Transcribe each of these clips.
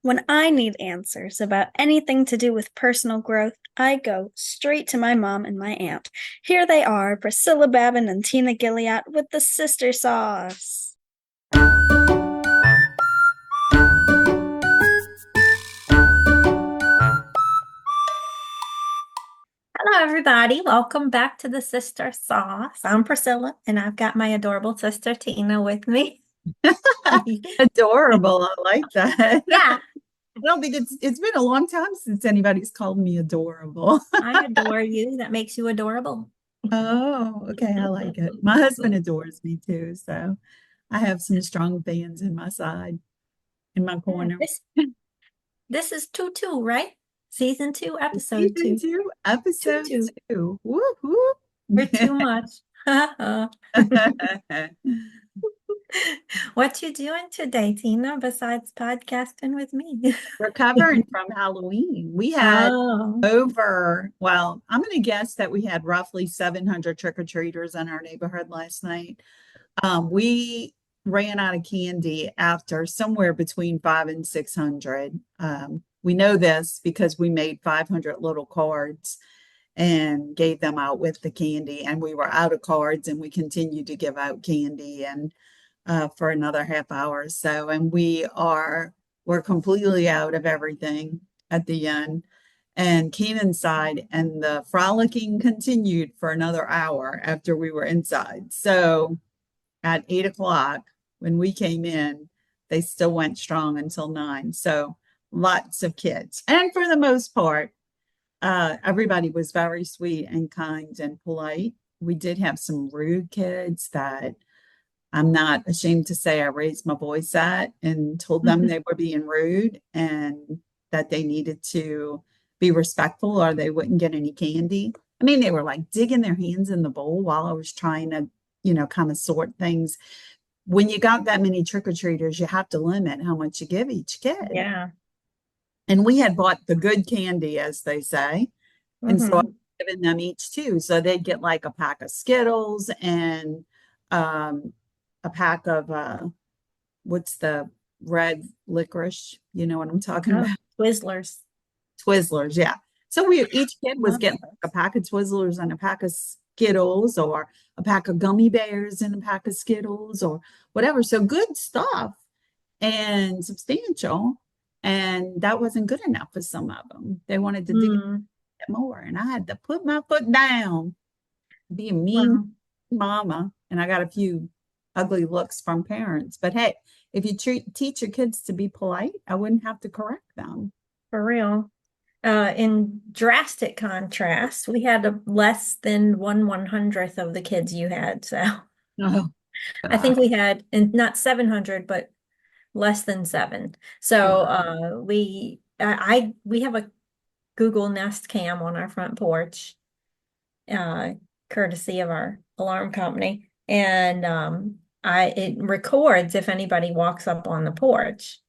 When I need answers about anything to do with personal growth, I go straight to my mom and my aunt. Here they are, Priscilla Babin and Tina Gilliat with the sister sauce. Hello, everybody. Welcome back to the Sister Sauce. I'm Priscilla, and I've got my adorable sister Tina with me. Adorable. I like that. Yeah, I don't think it's been a long time since anybody's called me adorable. I adore you. That makes you adorable. Oh, okay. I like it. My husband adores me too, so I have some strong fans in my side, in my Yeah, corner. this is 2-2, right? Season 2, episode Season 2. two, episode 2-2. two. Whoop whoop. We're too much. What you doing today, Tina, besides podcasting with me? Recovering from Halloween. We had Oh. I'm going to guess that we had roughly 700 trick-or-treaters in our neighborhood last night. We ran out of candy after somewhere between 500 and 600. We know this because we made 500 little cards and gave them out with the candy, and we were out of cards, and we continued to give out candy and for another half hour or so, and we're completely out of everything at the end. And Keenan sighed, and the frolicking continued for another hour after we were inside. So at 8 o'clock when we came in, they still went strong until 9. So lots of kids. And for the most part, everybody was very sweet and kind and polite. We did have some rude kids that I'm not ashamed to say I raised my voice at and told them they were being rude and that they needed to be respectful or they wouldn't get any candy. I mean, they were like digging their hands in the bowl while I was trying to, kind of sort things. When you got that many trick-or-treaters, you have to limit how much you give each kid. Yeah. And we had bought the good candy, as they say. And so I Hmm. was giving them each two. So they'd get like a pack of Skittles and um, a pack of what's the red licorice? You know what I'm talking Oh, about? Twizzlers. Twizzlers, yeah. So we each kid was Love getting like a pack of Twizzlers and a pack of Skittles or a pack of gummy bears and a pack of Skittles or whatever. So good stuff and substantial. And that wasn't good enough for some of them. They wanted to dig those. more. And I had to put my foot down, be a mean Wow, mama. And I got a few ugly looks from parents. But hey, if you teach your kids to be polite, I wouldn't have to correct them. for real. In drastic contrast, we had a less than 1/100th of the kids you had. So Oh, I think God. we had, and not 700, but less than 7. So we have a Google Nest Cam on our front porch, uh, courtesy of our alarm company, and it records if anybody walks up on the porch.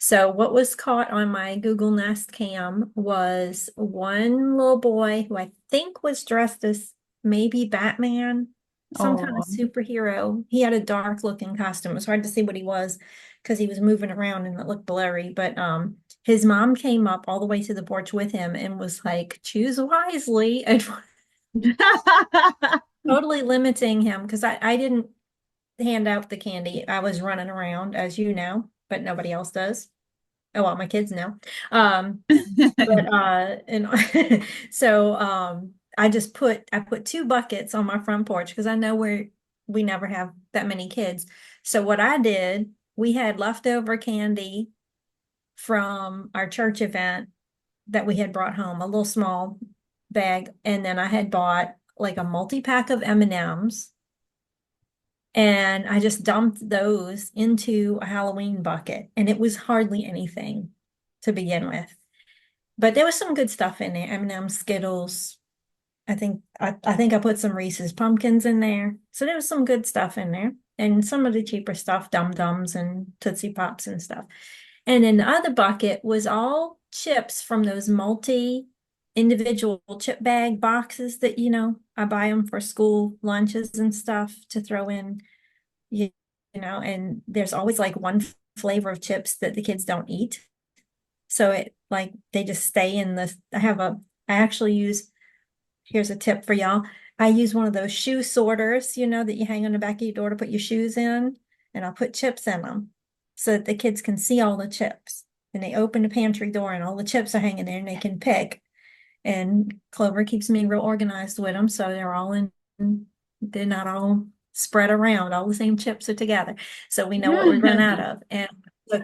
So what was caught on my Google Nest Cam was one little boy who I think was dressed as maybe Batman, some kind of Oh, superhero. He had a dark looking costume. It was hard to see what he was because he was moving around and it looked blurry. But his mom came up all the way to the porch with him and was like, choose wisely, and totally limiting him because I didn't hand out the candy. I was running around, as you know, but nobody else does. Oh, well, my kids know. Um, but and so I put 2 buckets on my front porch because I know we never have that many kids. So what I did, we had leftover candy from our church event that we had brought home, a little small bag, and then I had bought like a multi-pack of M&Ms, and I just dumped those into a Halloween bucket, and it was hardly anything to begin with. But there was some good stuff in there. M&M, Skittles. I think I put some Reese's pumpkins in there. So there was some good stuff in there. And some of the cheaper stuff, Dum Dums and Tootsie Pops and stuff. And then the other bucket was all chips from those multi individual chip bag boxes that, I buy them for school lunches and stuff to throw in, you, and there's always like one flavor of chips that the kids don't eat. So it like they just stay in the, I actually use, here's a tip for y'all. I use one of those shoe sorters, that you hang on the back of your door to put your shoes in, and I'll put chips in them so that the kids can see all the chips. And they open the pantry door and all the chips are hanging there and they can pick. And Clover keeps me real organized with them, so they're not all spread around. All the same chips are together, so we know what we've run out of. And look,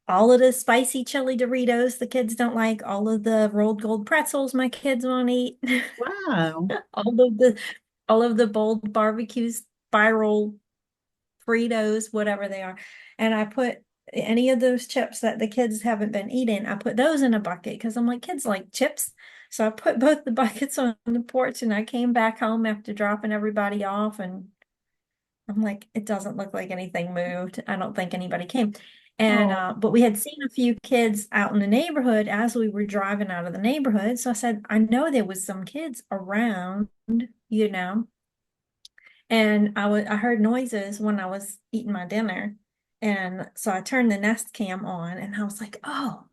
all of the spicy chili Doritos the kids don't like, all of the rolled gold pretzels my kids won't eat, Wow. all of the bold barbecue spiral Fritos, whatever they are. And I put any of those chips that the kids haven't been eating, I put those in a bucket because I'm like, kids like chips. So I put both the buckets on the porch, and I came back home after dropping everybody off, and I'm like, it doesn't look like anything moved. I don't think anybody came. And Oh, but we had seen a few kids out in the neighborhood as we were driving out of the neighborhood. So I said, I know there was some kids around, you know. And I heard noises when I was eating my dinner. And so I turned the Nest Cam on, and I was like, oh,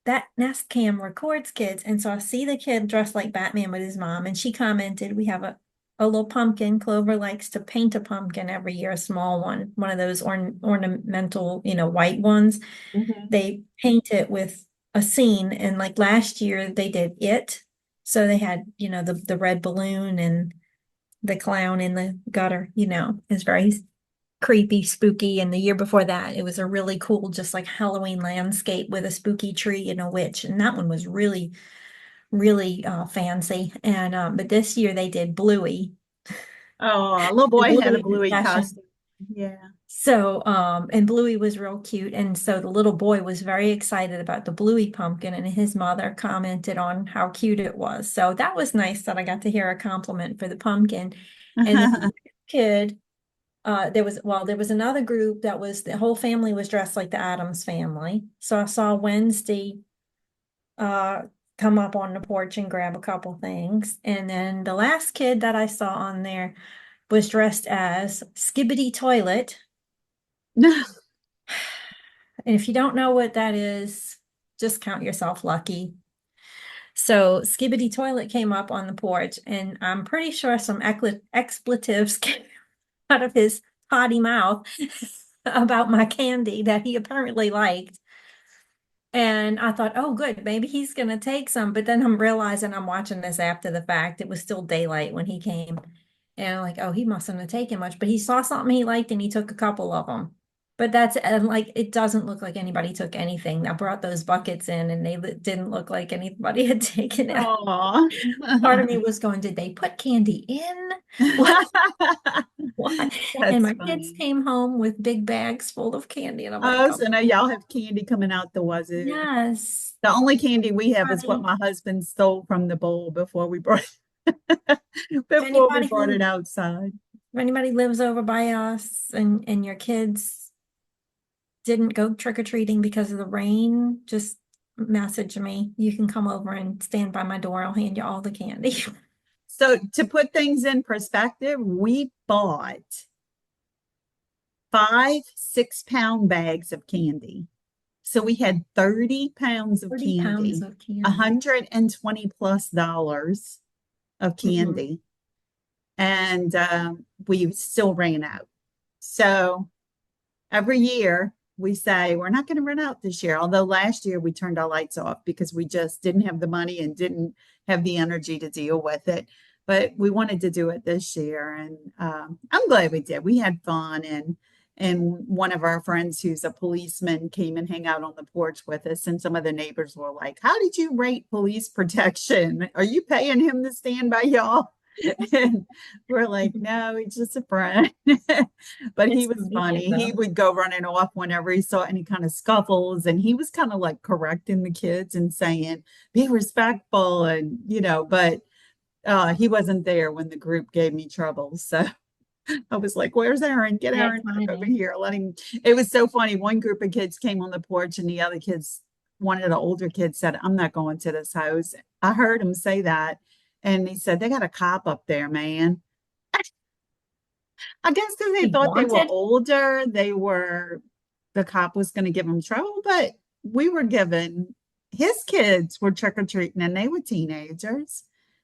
that Nest Cam records kids. And so I see the kid dressed like Batman with his mom, and she commented, we have a little pumpkin. Clover likes to paint a pumpkin every year, a small one of those ornamental, white ones. mhm. They paint it with a scene. And like last year they did it. So they had, the red balloon and the clown in the gutter, is very creepy, spooky. And the year before that, it was a really cool, just like Halloween landscape with a spooky tree and a witch. And that one was really, really fancy. And but this year they did Bluey, Oh, little the boy had a Bluey bluey procession. costume. Yeah. So, and Bluey was real cute. And so the little boy was very excited about the Bluey pumpkin, and his mother commented on how cute it was. So that was nice that I got to hear a compliment for the pumpkin. And then the kid, there was another group that was, the whole family was dressed like the Addams family. So I saw Wednesday, uh, come up on the porch and grab a couple things. And then the last kid that I saw on there was dressed as Skibbity Toilet. And if you don't know what that is, just count yourself lucky. So Skibbity Toilet came up on the porch, and I'm pretty sure some expletives came out of his potty mouth about my candy that he apparently liked. And I thought, oh, good, maybe he's going to take some. But then I'm realizing I'm watching this after the fact. It was still daylight when he came. And I'm like, oh, he mustn't have taken much. But he saw something he liked and he took a couple of them. But that's, and like, it doesn't look like anybody took anything. I brought those buckets in, and they didn't look like anybody had taken it. Aw. Part of me was going, did they put candy in? What? What? And That's my kids funny. came home with big bags full of candy. And I'm like, Oh, oh, so now y'all have candy coming out the wazoo. yes. The only candy we have is what Funny. my husband stole from the bowl before we brought If before we anybody brought it outside. if anybody lives over by us, and your kids didn't go trick-or-treating because of the rain, just message me. You can come over and stand by my door. I'll hand you all the candy. So to put things in perspective, we bought 5 6-pound bags of candy. So we had 30 pounds of 30 pounds candy, of candy. 120 plus dollars of Mhm. candy, and we still ran out. So every year we say we're not going to run out this year. Although last year we turned our lights off because we just didn't have the money and didn't have the energy to deal with it. But we wanted to do it this year, and I'm glad we did. We had fun, and one of our friends who's a policeman came and hang out on the porch with us, and some of the neighbors were like, "How did you rate police protection? Are you paying him to stand by y'all?" And we're like, no, he's just a friend. But he It's was convenient funny. He though. would go running off whenever he saw any kind of scuffles. And he was kind of like correcting the kids and saying, be respectful. And, but he wasn't there when the group gave me trouble. So I was like, where's Aaron? Get That's Aaron back over funny. here. Let him. It was so funny. One group of kids came on the porch, and the other kids, one of the older kids said, I'm not going to this house. I heard him say that. And he said, they got a cop up there, man. I guess because they He thought they were wanted. older, the cop was going to give them trouble. But we were given, his kids were trick-or-treating and they were teenagers.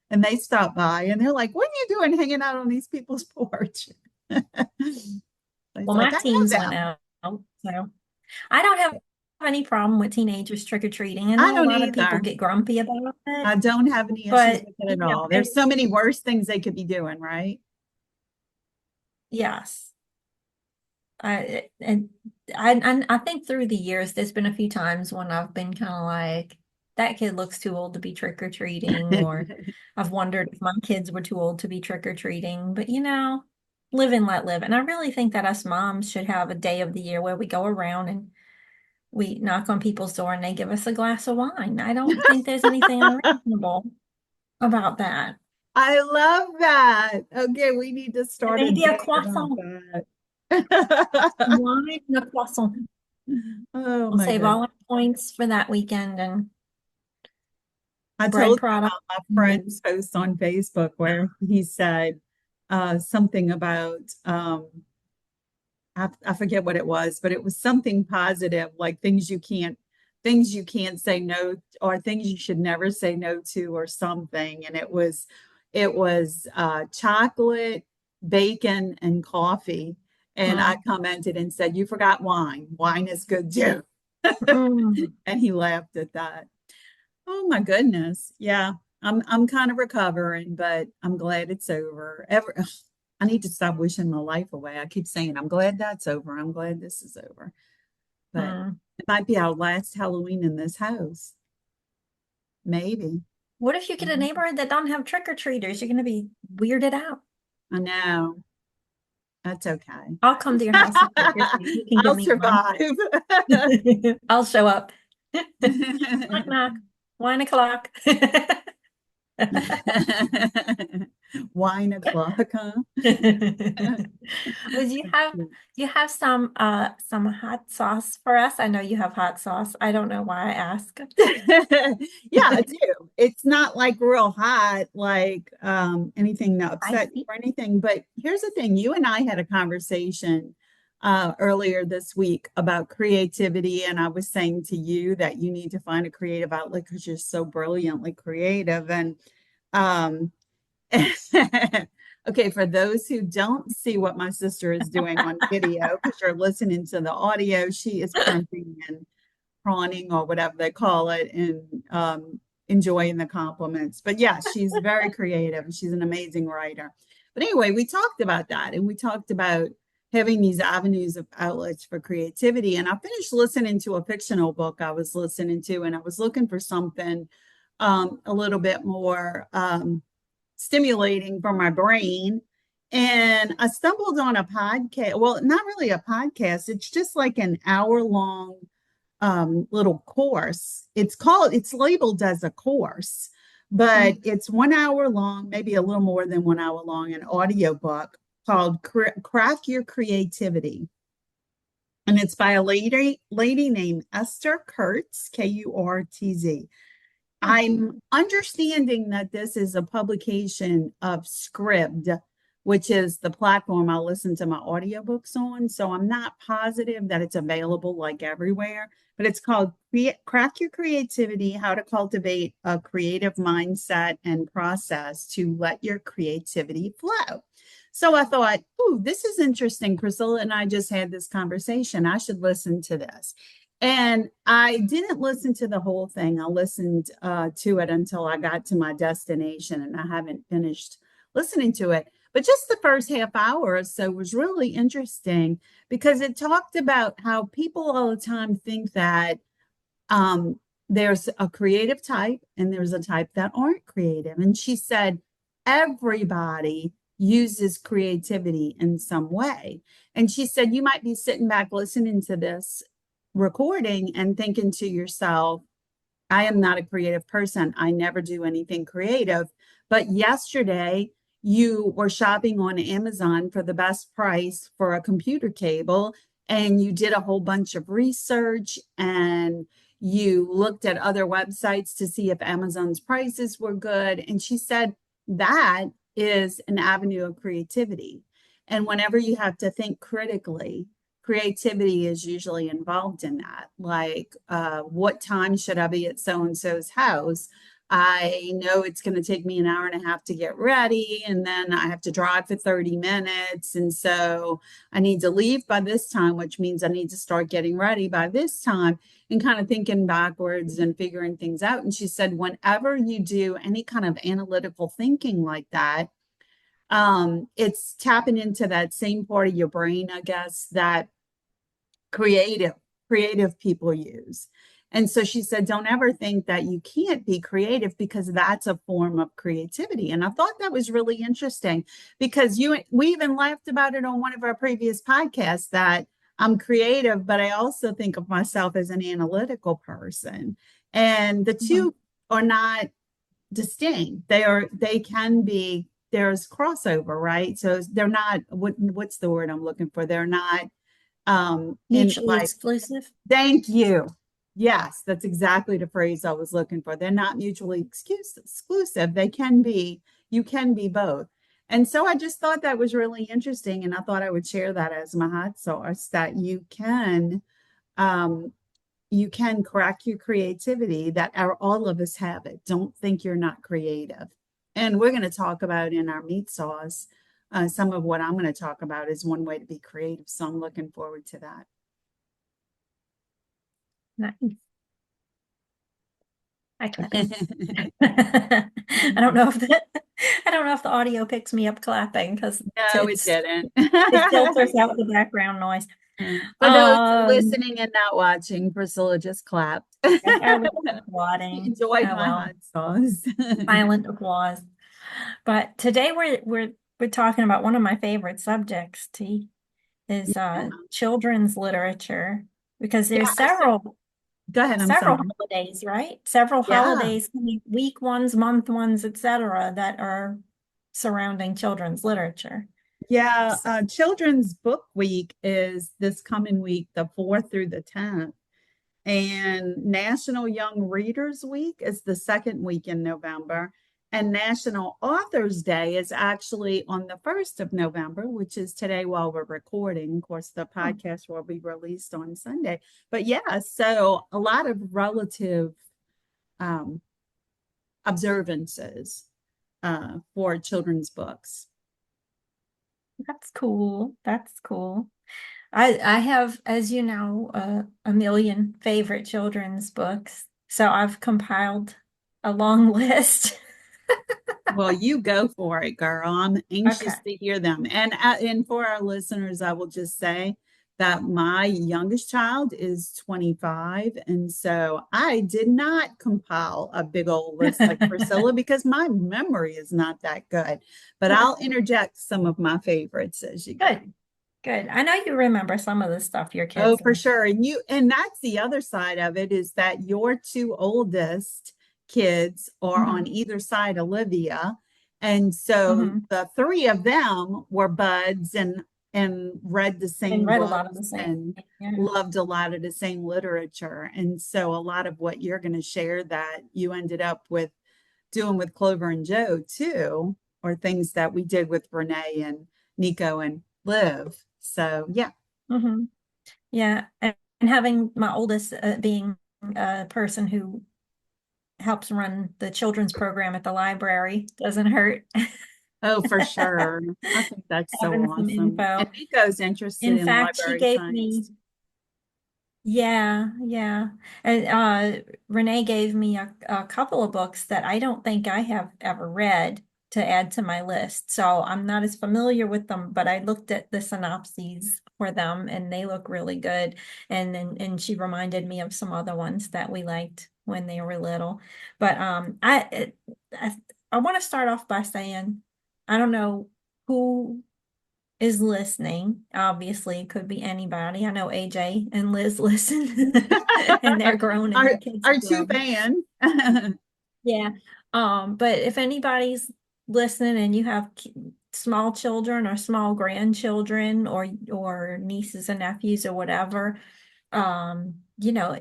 And they stopped by and they're like, what are you doing hanging out on these people's porch? He's Well, like, my I know teens went them. out, so I don't have any problem with teenagers trick-or-treating. I I know a don't lot of people either. get grumpy about it, I don't have any issues but with it at all. There's so many worse things they could be doing, right? yes. I think through the years, there's been a few times when I've been kind of like, that kid looks too old to be trick-or-treating, or I've wondered if my kids were too old to be trick-or-treating. But live and let live. And I really think that us moms should have a day of the year where we go around and we knock on people's door and they give us a glass of wine. I don't think there's anything unreasonable about that. I love that. Okay, we need to And start a maybe a day about croissant, that. wine and a croissant. Oh We'll my save goodness. all our points for that weekend and I bread told you product. about my friend's post on Facebook where he said something about I forget what it was, but it was something positive, like things you can't say no, or things you should never say no to, or something. And it was chocolate, bacon, and coffee. And I commented and said, "You forgot wine. Wine is good too." Mm. And he laughed at that. Oh my goodness. Yeah. I'm kind of recovering, but I'm glad it's over. I need to stop wishing my life away. I keep saying, I'm glad that's over. I'm glad this is over. But Mm. it might be our last Halloween in this house. Maybe. What if you get a neighborhood that don't have trick-or-treaters? You're going to be weirded out. I know. That's okay. I'll come to your house and trick-or-treat. You can give I'll me one. survive. I'll show up. Knock, knock. 1 o'clock. Wine o'clock, huh? Would you have some hot sauce for us? I know you have hot sauce. I don't know why I ask. Yeah, I do. It's not like real hot, like anything to upset you Spicy. or anything. But here's the thing, you and I had a conversation earlier this week about creativity, and I was saying to you that you need to find a creative outlet because you're so brilliantly creative. And um okay, for those who don't see what my sister is doing on video, because you're listening to the audio, she is crimping and prawning or whatever they call it, and enjoying the compliments. But yeah, she's very creative and she's an amazing writer. But anyway, we talked about that, and we talked about having these avenues of outlets for creativity. And I finished listening to a fictional book I was listening to, and I was looking for something a little bit more stimulating for my brain. And I stumbled on a podcast. Well, not really a podcast. It's just like an hour long little course. It's labeled as a course, but it's 1 hour long, maybe a little more than 1 hour long, an audio book called Craft Your Creativity. And it's by a lady named Esther Kurtz, Kurtz. I'm understanding that this is a publication of Scribd, which is the platform I listen to my audiobooks on. So I'm not positive that it's available like everywhere, but it's called Craft Your Creativity, How to Cultivate a Creative Mindset and Process to Let Your Creativity Flow. So I thought, oh, this is interesting. Priscilla and I just had this conversation. I should listen to this. And I didn't listen to the whole thing. I listened to it until I got to my destination, and I haven't finished listening to it. But just the first half hour or so was really interesting because it talked about how people all the time think that there's a creative type and there's a type that aren't creative. And she said, everybody uses creativity in some way. And she said, you might be sitting back listening to this recording and thinking to yourself, I am not a creative person. I never do anything creative. But yesterday, you were shopping on Amazon for the best price for a computer cable, and you did a whole bunch of research and you looked at other websites to see if Amazon's prices were good. And she said that is an avenue of creativity. And whenever you have to think critically, creativity is usually involved in that. Like, what time should I be at so and so's house? I know it's going to take me an hour and a half to get ready, and then I have to drive for 30 minutes. And so I need to leave by this time, which means I need to start getting ready by this time, and kind of thinking backwards and figuring things out. And she said, whenever you do any kind of analytical thinking like that, it's tapping into that same part of your brain, I guess, that creative people use. And so she said, don't ever think that you can't be creative, because that's a form of creativity. And I thought that was really interesting, because we even laughed about it on one of our previous podcasts, that I'm creative, but I also think of myself as an analytical person. And the two are not distinct. They can be, there's crossover, right? So they're not, what's the word I'm looking for? They're not Mutually exclusive. Thank you. Yes, that's exactly the phrase I was looking for. They're not mutually exclusive. They can be, you can be both. And so I just thought that was really interesting. And I thought I would share that as my hot sauce, that you can crack your creativity, that all of us have it. Don't think you're not creative. And we're going to talk about in our meat sauce, some of what I'm going to talk about is one way to be creative. So I'm looking forward to that. Nice. I clap. I don't know if the audio picks me up clapping, because No, it didn't. it filters out the background noise. For those listening and not watching, Priscilla just clapped. I was applauding. Enjoyed my hot sauce. Silent applause. But today we're talking about one of my favorite subjects, T, is children's literature, because there's several. Go ahead. I'm several sorry. holidays, right? Several holidays, week ones, month ones, etc., that are surrounding children's literature. Yeah, Children's Book Week is this coming week, the 4th through the 10th. And National Young Readers Week is the second week in November. And National Authors Day is actually on the 1st of November, which is today while we're recording. Of course, the podcast will be released on Sunday. But yeah, so a lot of relative observances for children's books. That's cool. That's cool. I have, as you know, a million favorite children's books. So I've compiled a long list. Well, you go for it, girl. I'm anxious to hear them. And for our listeners, I will just say that my youngest child is 25. And so I did not compile a big old list like Priscilla, because my memory is not that good. But I'll interject some of my favorites as you go. Good. I know you remember some of the stuff your kids. Oh, for sure. And that's the other side of it, is that your two oldest kids are on either side Olivia. And so the three of them were buds and read the same read books a lot of the same and loved a lot of the same literature. And so a lot of what you're going to share that you ended up with doing with Clover and Joe too, or things that we did with Renee and Nico and Liv. So yeah. Yeah. And having my oldest being a person who helps run the children's program at the library doesn't hurt. Oh, for sure. I think that's so awesome. Info. And Nico's interested in fact, library she gave science. me, yeah. And Renee gave me a couple of books that I don't think I have ever read to add to my list. So I'm not as familiar with them, but I looked at the synopses for them and they look really good. And she reminded me of some other ones that we liked when they were little. But I want to start off by saying, I don't know who is listening. Obviously, it could be anybody. I know AJ and Liz listen, and they're grown. And their kids are two fans. Yeah. But if anybody's listening and you have small children or small grandchildren or nieces and nephews or whatever, you know,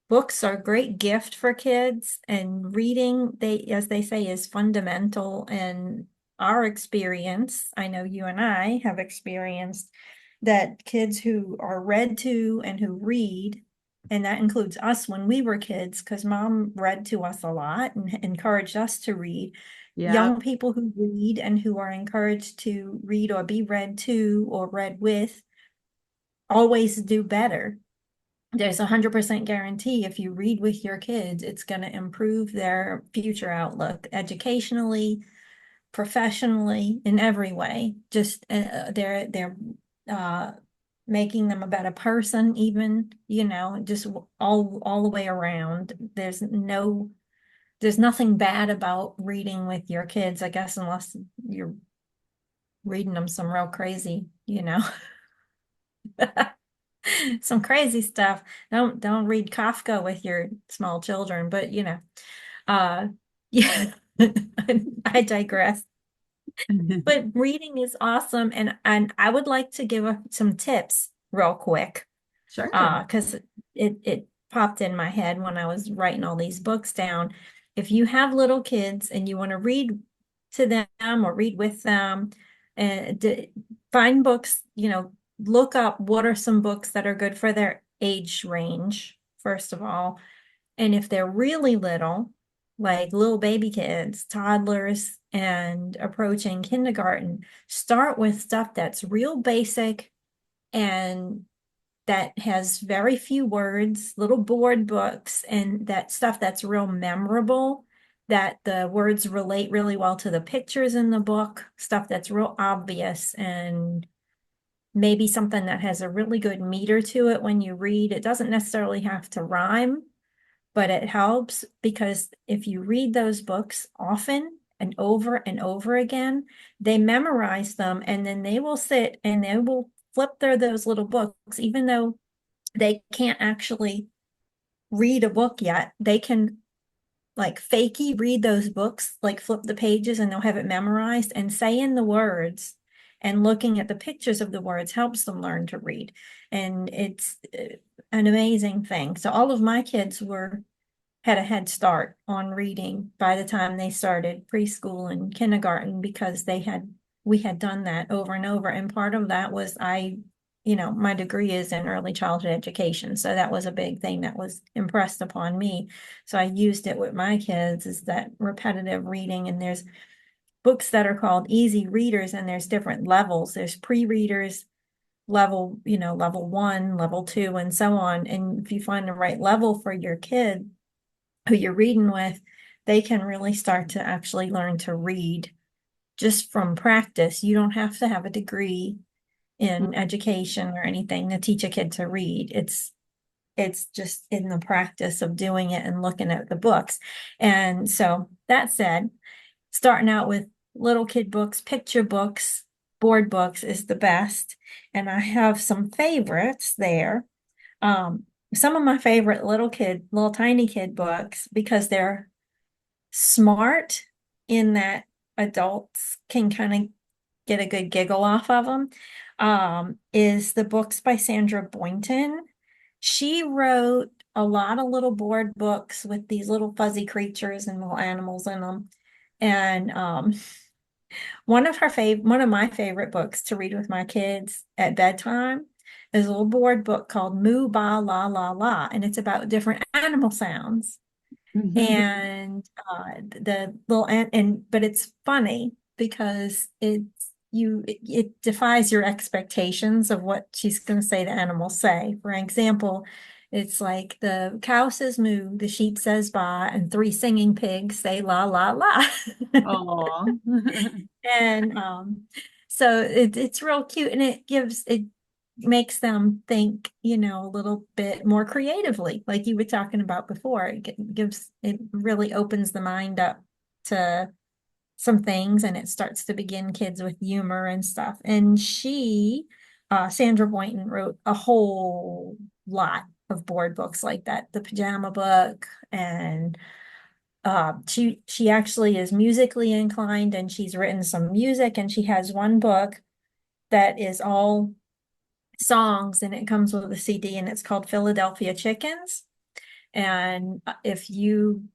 books are a great gift for kids, and reading, as they say, is fundamental. And our experience, I know you and I have experienced that kids who are read to and who read, and that includes us when we were kids, because mom read to us a lot and encouraged us to read. Yeah. Young people who read and who are encouraged to read or be read to or read with always do better. There's 100% guarantee if you read with your kids, it's going to improve their future outlook educationally, professionally, in every way. Just they're uh, making them a better person, even, just all the way around. There's nothing bad about reading with your kids, I guess, unless you're reading them some real crazy, some crazy stuff. Don't read Kafka with your small children, but uh yeah, I digress. But reading is awesome, and I would like to give some tips real quick, Sure. because it popped in my head when I was writing all these books down. If you have little kids and you want to read to them or read with them, and find books, look up what are some books that are good for their age range, first of all. And if they're really little, like little baby kids, toddlers, and approaching kindergarten, start with stuff that's real basic and that has very few words, little board books, and that stuff that's real memorable, that the words relate really well to the pictures in the book, stuff that's real obvious, and maybe something that has a really good meter to it when you read. It doesn't necessarily have to rhyme, but it helps because if you read those books often and over again, they memorize them, and then they will sit and they will flip through those little books, even though they can't actually read a book yet. They can like fakey read those books, like flip the pages and they'll have it memorized, and saying the words and looking at the pictures of the words helps them learn to read. And it's an amazing thing. So all of my kids had a head start on reading by the time they started preschool and kindergarten, because we had done that over and over. And part of that was my degree is in early childhood education. So that was a big thing that was impressed upon me. So I used it with my kids, is that repetitive reading. And there's books that are called easy readers, and there's different levels. There's pre-readers, level 1, level 2, and so on. And if you find the right level for your kid who you're reading with, they can really start to actually learn to read just from practice. You don't have to have a degree in education or anything to teach a kid to read. It's just in the practice of doing it and looking at the books. And so that said, starting out with little kid books, picture books, board books is the best. And I have some favorites there. Some of my favorite little tiny kid books, because they're smart in that adults can kind of get a good giggle off of them, is the books by Sandra Boynton. She wrote a lot of little board books with these little fuzzy creatures and little animals in them. And one of my favorite books to read with my kids at bedtime is a little board book called Moo Ba La La La, and it's about different animal sounds. And the little but it's funny because it defies your expectations of what she's going to say the animals say. For example, it's like the cow says moo, the sheep says ba, and 3 singing pigs say la la la. Oh. And so it's real cute, and it makes them think, a little bit more creatively, like you were talking about before. It really opens the mind up to some things, and it starts to begin kids with humor and stuff. And Sandra Boynton wrote a whole lot of board books like that, the pajama book, and she actually is musically inclined, and she's written some music, and she has one book that is all songs, and it comes with a CD, and it's called Philadelphia Chickens. And if you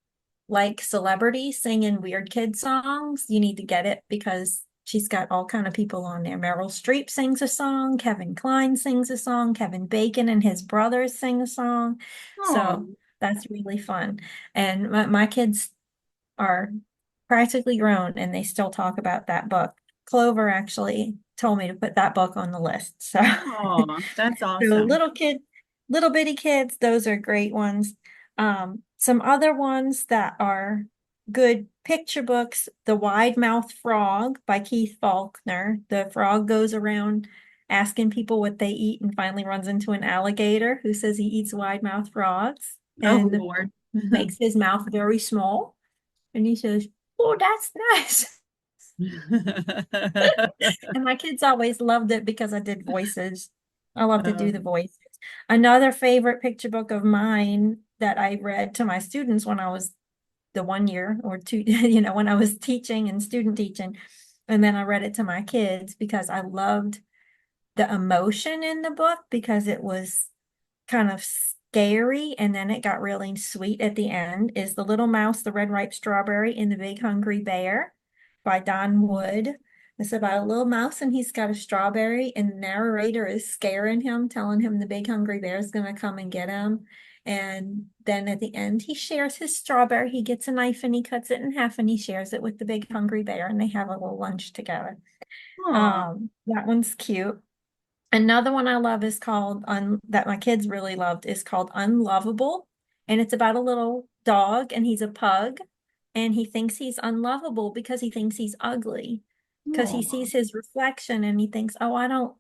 like celebrities singing weird kid songs, you need to get it, because she's got all kind of people on there. Meryl Streep sings a song, Kevin Kline sings a song, Kevin Bacon and his brothers sing a song. So Oh, that's really fun. And my kids are practically grown and they still talk about that book. Clover actually told me to put that book on the list. So, oh, that's so awesome. little bitty kids, those are great ones. Some other ones that are good picture books, The Wide Mouthed Frog by Keith Faulkner. The frog goes around asking people what they eat and finally runs into an alligator who says he eats wide-mouthed frogs Oh, and Lord. makes his mouth very small. And he says, "Oh, that's nice." And my kids always loved it because I did voices. I love to do the voices. Another favorite picture book of mine that I read to my students when I was the 1 year or two, when I was teaching and student teaching. And then I read it to my kids because I loved the emotion in the book because it was kind of scary and then it got really sweet at the end is The Little Mouse, the Red Ripe Strawberry, and the Big Hungry Bear by Don Wood. It's about a little mouse and he's got a strawberry and the narrator is scaring him, telling him the big hungry bear is going to come and get him. And then at the end, he shares his strawberry. He gets a knife and he cuts it in half and he shares it with the big hungry bear and they have a little lunch together. Oh, That one's cute. Another one I love is called that my kids really loved is called Unlovable. And it's about a little dog and he's a pug and he thinks he's unlovable because he thinks he's ugly. Because he oh, sees his reflection and he thinks, oh,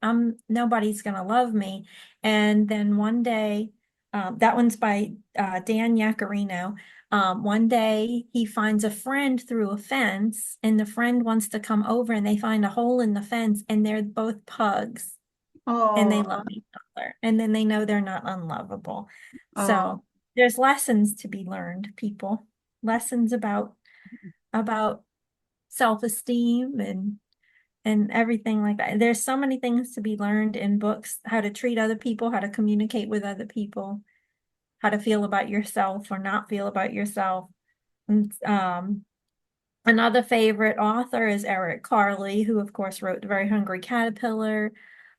nobody's gonna love me. And then one day, that one's by Dan Yacarino. One day he finds a friend through a fence and the friend wants to come over and they find a hole in the fence and they're both pugs and they oh, love each other. And then they know they're not unlovable. oh. So there's lessons to be learned, people. Lessons about self-esteem and everything like that. There's so many things to be learned in books, how to treat other people, how to communicate with other people, how to feel about yourself or not feel about yourself. And another favorite author is Eric Carle, who of course wrote The Very Hungry Caterpillar,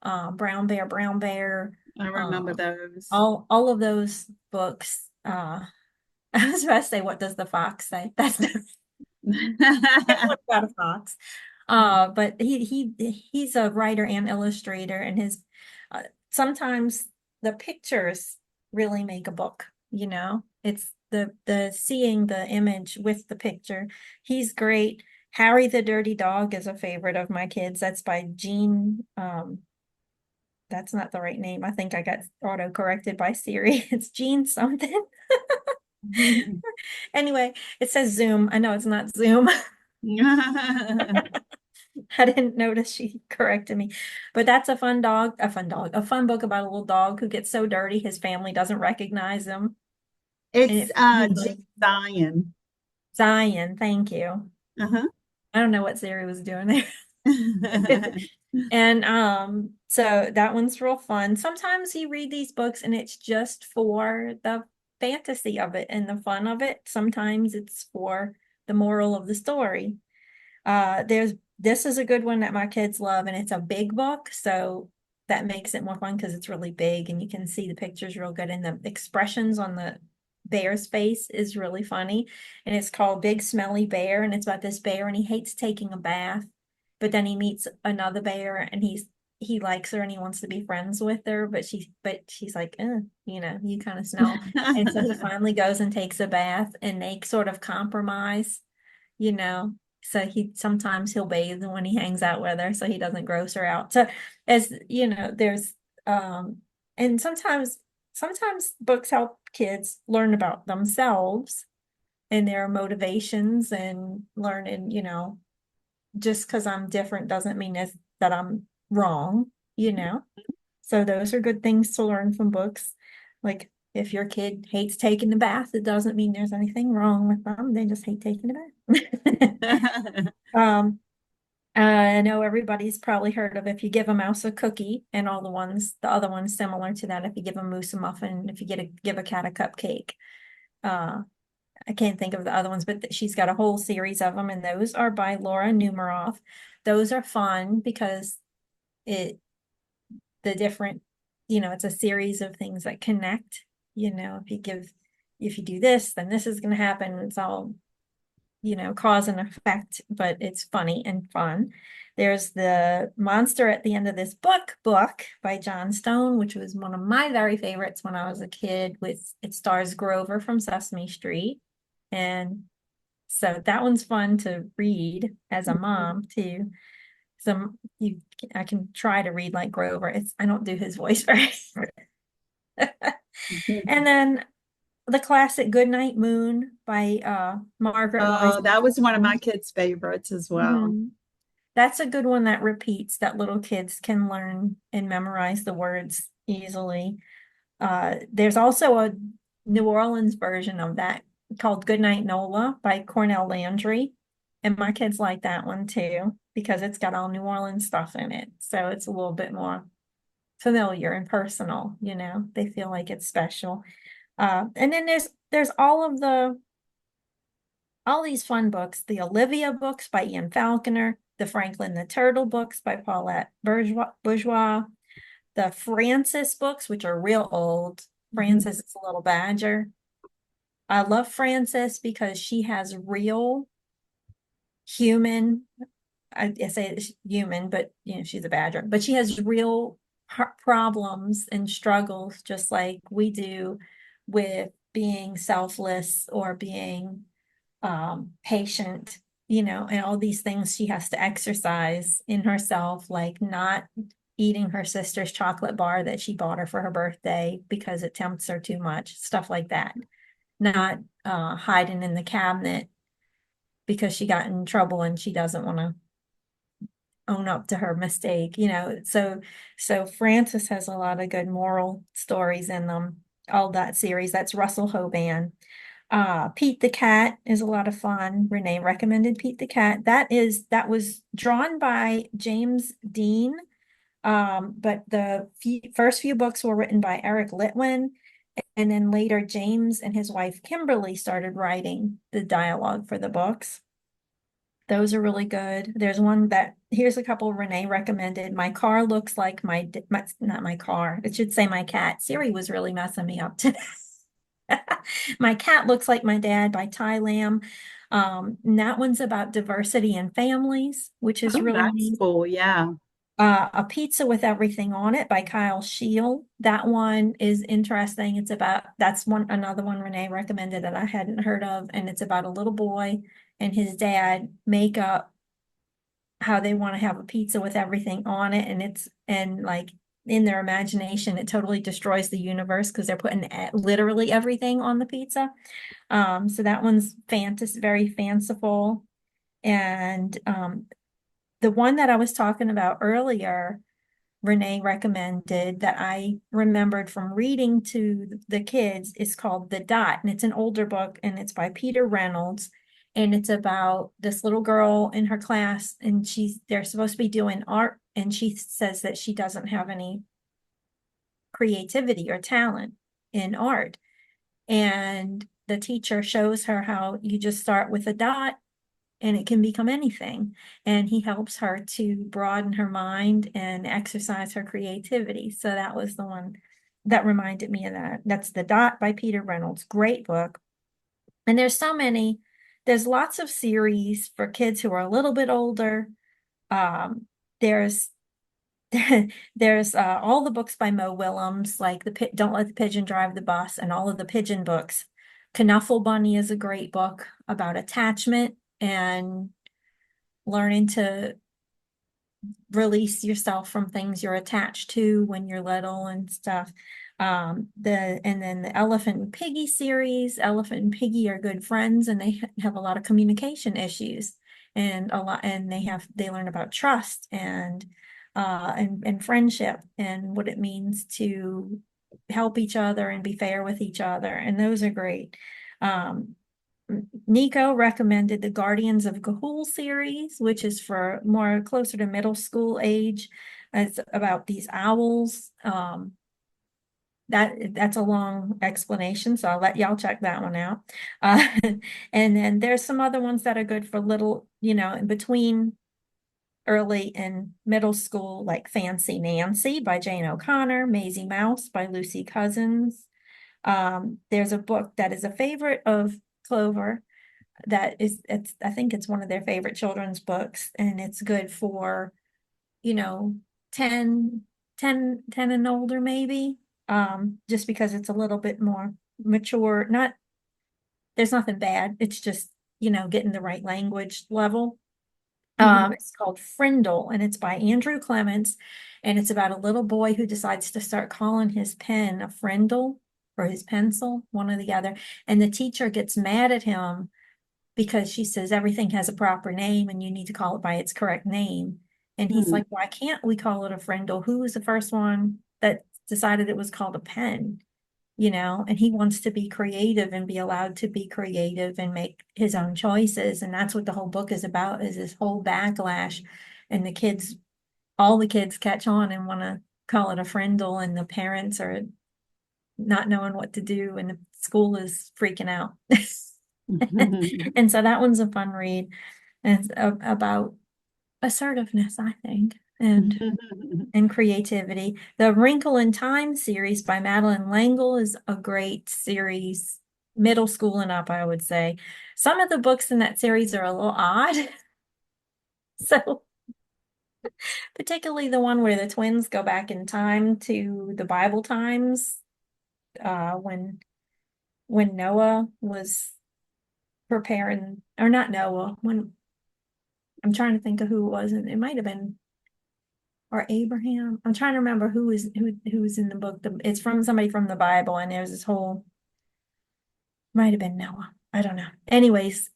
Brown Bear, Brown Bear, I remember uh, those. all of those books. I was about to say, what does the fox say? That's what about a fox. But he's a writer and illustrator, and his uh, sometimes the pictures really make a book. It's the seeing the image with the picture. He's great. Harry the Dirty Dog is a favorite of my kids. That's by Jean. That's not the right name. I think I got auto corrected by Siri. It's Jean something. Anyway, it says Zoom. I know it's not Zoom. I didn't notice she corrected me. But that's a fun book about a little dog who gets so dirty his family doesn't recognize him. And It's it Jean usually Zion. Zion, thank you. Uh-huh. I don't know what Siri was doing there. And so that one's real fun. Sometimes you read these books and it's just for the fantasy of it and the fun of it. Sometimes it's for the moral of the story. This is a good one that my kids love, and it's a big book, so that makes it more fun because it's really big and you can see the pictures real good, and the expressions on the bear's face is really funny. And it's called Big Smelly Bear, and it's about this bear and he hates taking a bath, but then he meets another bear and he likes her and he wants to be friends with her, but she's like, you kind of smell. And so he finally goes and takes a bath and they sort of compromise, you know. So he'll bathe when he hangs out with her so he doesn't gross her out. So as you know, there's and sometimes books help kids learn about themselves and their motivations and learning, just because I'm different doesn't mean that I'm wrong, you know. So those are good things to learn from books. Like if your kid hates taking the bath, it doesn't mean there's anything wrong with them. They just hate taking the bath. Um, I know everybody's probably heard of if you give a mouse a cookie and the other ones similar to that, if you give a moose a muffin, if you give a cat a cupcake. Uh, I can't think of the other ones, but she's got a whole series of them, and those are by Laura Numeroff. Those are fun because it the different, it's a series of things that connect. If you do this, then this is going to happen. It's all, cause and effect, but it's funny and fun. There's the Monster at the End of This book by John Stone, which was one of my very favorites when I was a kid. It stars Grover from Sesame Street. And so that one's fun to read as a mom too. I can try to read like Grover. I don't do his voice very. And then the classic Goodnight Moon by Margaret Wise. Oh, that was one of my kids' favorites as well. Mhm. That's a good one that repeats, that little kids can learn and memorize the words easily. There's also a New Orleans version of that called Goodnight Nola by Cornell Landry. And my kids like that one too, because it's got all New Orleans stuff in it. So it's a little bit more familiar and personal, they feel like it's special. And then there's all these fun books, the Olivia books by Ian Falconer, the Franklin the Turtle books by Paulette Bourgeois, the Frances books, which are real old. Frances is a little badger. I love Frances because she has real human, I say it's human, but she's a badger, but she has real problems and struggles just like we do with being selfless or being patient, and all these things she has to exercise in herself, like not eating her sister's chocolate bar that she bought her for her birthday because it tempts her too much, stuff like that. Not hiding in the cabinet because she got in trouble and she doesn't want to own up to her mistake, so Frances has a lot of good moral stories in them, all that series. That's Russell Hoban. Pete the Cat is a lot of fun. Renee recommended Pete the Cat. That was drawn by James Dean. But the first few books were written by Eric Litwin, and then later James and his wife Kimberly started writing the dialogue for the books. Those are really good. Here's a couple Renee recommended. My car looks like not my car. It should say my cat. Siri was really messing me up today. My cat looks like my dad by Ty Lamb. And that one's about diversity in families, which is really That's neat. cool. Yeah. A Pizza with Everything on It by Kyle Shield. That one is interesting. That's another one Renee recommended that I hadn't heard of, and it's about a little boy and his dad make up how they want to have a pizza with everything on it, and like in their imagination, it totally destroys the universe because they're putting literally everything on the pizza. So that one's very fanciful. And the one that I was talking about earlier, Renee recommended, that I remembered from reading to the kids, is called The Dot, and it's an older book, and it's by Peter Reynolds, and it's about this little girl in her class, and they're supposed to be doing art, and she says that she doesn't have any creativity or talent in art, and the teacher shows her how you just start with a dot and it can become anything. And he helps her to broaden her mind and exercise her creativity. So that was the one that reminded me of that. That's The Dot by Peter Reynolds. Great book. And there's lots of series for kids who are a little bit older. There's there's all the books by Mo Willems, like Don't Let the Pigeon Drive the Bus, and all of the pigeon books. Knuffle Bunny is a great book about attachment and learning to release yourself from things you're attached to when you're little and stuff. And then the Elephant and Piggy series. Elephant and Piggy are good friends, and they have a lot of communication issues, and they learn about trust and friendship and what it means to help each other and be fair with each other. And those are great. Nico recommended the Guardians of Ga'Hoole series, which is for more closer to middle school age. It's about these owls. that's a long explanation, so I'll let y'all check that one out. Uh, and then there's some other ones that are good for little, in between early and middle school, like Fancy Nancy by Jane O'Connor, Maisie Mouse by Lucy Cousins. There's a book that is a favorite of Clover I think it's one of their favorite children's books, and it's good for, you know, 10, 10 and older maybe. Just because it's a little bit more mature. There's nothing bad. It's just, getting the right language level. It's called Frindle, and it's by Andrew Clements, and it's about a little boy who decides to start calling his pen a frindle or his pencil, one or the other. And the teacher gets mad at him because she says everything has a proper name and you need to call it by its correct name. And he's like, why can't we call it a frindle? Who was the first one that decided it was called a pen? And he wants to be creative and be allowed to be creative and make his own choices. And that's what the whole book is about, is this whole backlash. And all the kids catch on and want to call it a frindle, and the parents are not knowing what to do, and the school is freaking out. And so that one's a fun read. And it's about assertiveness, I think, and creativity. The Wrinkle in Time series by Madeline L'Engle is a great series, middle school and up, I would say. Some of the books in that series are a little odd. So, particularly the one where the twins go back in time to the Bible times, when Noah was preparing, or not Noah, when I'm trying to think of who it was, and it might have been, or Abraham. I'm trying to remember who was in the book. It's from somebody from the Bible, and there's this whole, might have been Noah. I don't know. Anyways,